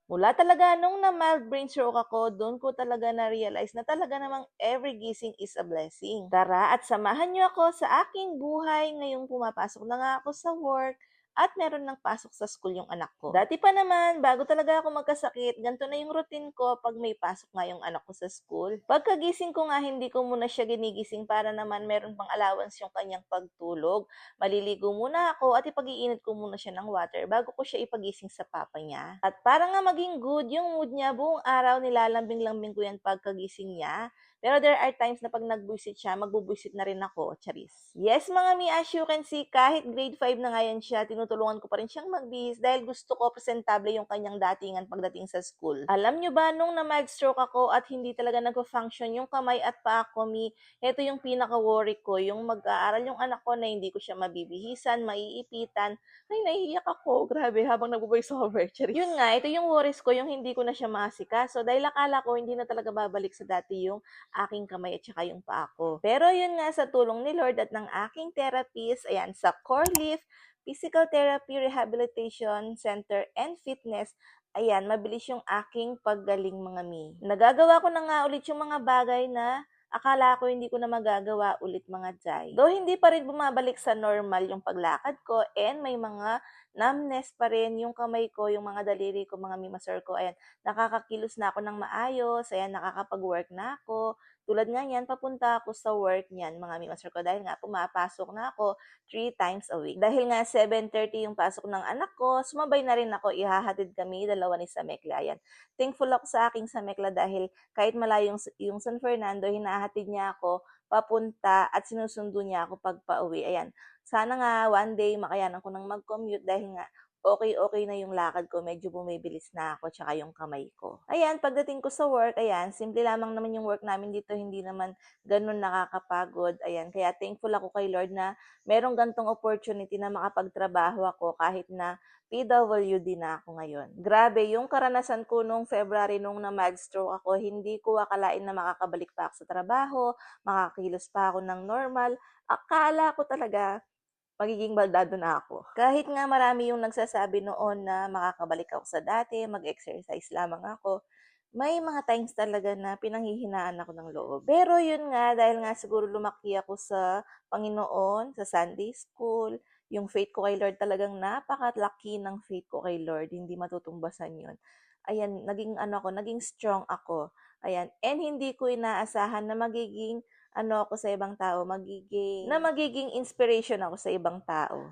Mula talaga nung na-mild brain stroke ako, do'n ko talaga na-realize na talaga namang every gising is a blessing. Tara at samahan niyo ako sa aking buhay ngayong pumapasok na nga ako sa work at meron ng pasok sa school yung anak ko. Dati pa naman, bago talaga ako magkasakit, ganito na yung routine ko pag may pasok nga yung anak ko sa school. Pagkagising ko nga, hindi ko muna siya ginigising para naman meron pang allowance yung kanyang pagtulog. Maliligo muna ako at ipag-iinit ko muna siya ng water bago ko siya ipagising sa papa niya. At para nga maging good yung mood niya, buong araw nilalambing-lambing ko yan pagkagising niya. Pero there are times na pag nagbuisit siya, magbubwisit na rin ako, charis. Yes, mga mi, as you can see, kahit grade 5 na nga yan siya, tinutulungan ko pa rin siyang magbihis dahil gusto ko presentable yung kanyang datingan pagdating sa school. Alam nyo ba, nung na-mild stroke ako at hindi talaga nagpa-function yung kamay at paa ko, mi, ito yung pinaka-worry ko, yung mag-aaral yung anak ko na hindi ko siya mabibihisan, maiipitan. Ay, nahihiyak ako. Grabe, habang nagvo-voice over. Charis. Yun nga, ito yung worries ko, yung hindi ko na siya maasikaso. Dahil akala ko, hindi na talaga babalik sa dati yung aking kamay at saka yung paa ko. Pero yun nga, sa tulong ni Lord at ng aking therapist, ayan, sa Corelief, Physical Therapy Rehabilitation Center and Fitness, ayan, mabilis yung aking paggaling mga mi. Nagagawa ko na nga ulit yung mga bagay na akala ko hindi ko na magagawa ulit mga jay. Though hindi pa rin bumabalik sa normal yung paglakad ko and may mga numbness pa rin yung kamay ko, yung mga daliri ko, mga mimasor ko. Ayan, nakakakilos na ako ng maayos, ayan, nakakapag-work na ako. Tulad nga niyan, papunta ako sa work niyan, mga mimasor ko, dahil nga pumapasok na ako 3 times a week. Dahil nga 7:30 yung pasok ng anak ko, sumabay na rin ako, ihahatid kami, dalawa ni Samekla. Ayan, thankful ako sa aking Samekla dahil kahit malayo yung San Fernando, hinahatid niya ako papunta at sinusundo niya ako pag pauwi. Ayan, sana nga one day makayanan ko ng mag-commute dahil nga okay na yung lakad ko, medyo bumibilis na ako, tsaka yung kamay ko. Ayan, pagdating ko sa work, ayan, simple lamang naman yung work namin dito, hindi naman ganun nakakapagod. Ayan, kaya thankful ako kay Lord na merong gantong opportunity na makapagtrabaho ako kahit na PWD na ako ngayon. Grabe, yung karanasan ko nung February nung na-mild stroke ako, hindi ko akalain na makakabalik pa ako sa trabaho, makakilos pa ako ng normal. Akala ko talaga magiging baldado na ako. Kahit nga marami yung nagsasabi noon na makakabalik ako sa dati, mag-exercise lamang ako, may mga times talaga na pinanghihinaan ako ng loob. Pero yun nga, dahil nga siguro lumaki ako sa Panginoon, sa Sunday school, yung faith ko kay Lord talagang napakalaki ng faith ko kay Lord, hindi matutumbasan yun. Ayan, naging strong ako. Ayan, and hindi ko inaasahan na magiging ako sa ibang tao, magiging inspiration ako sa ibang tao.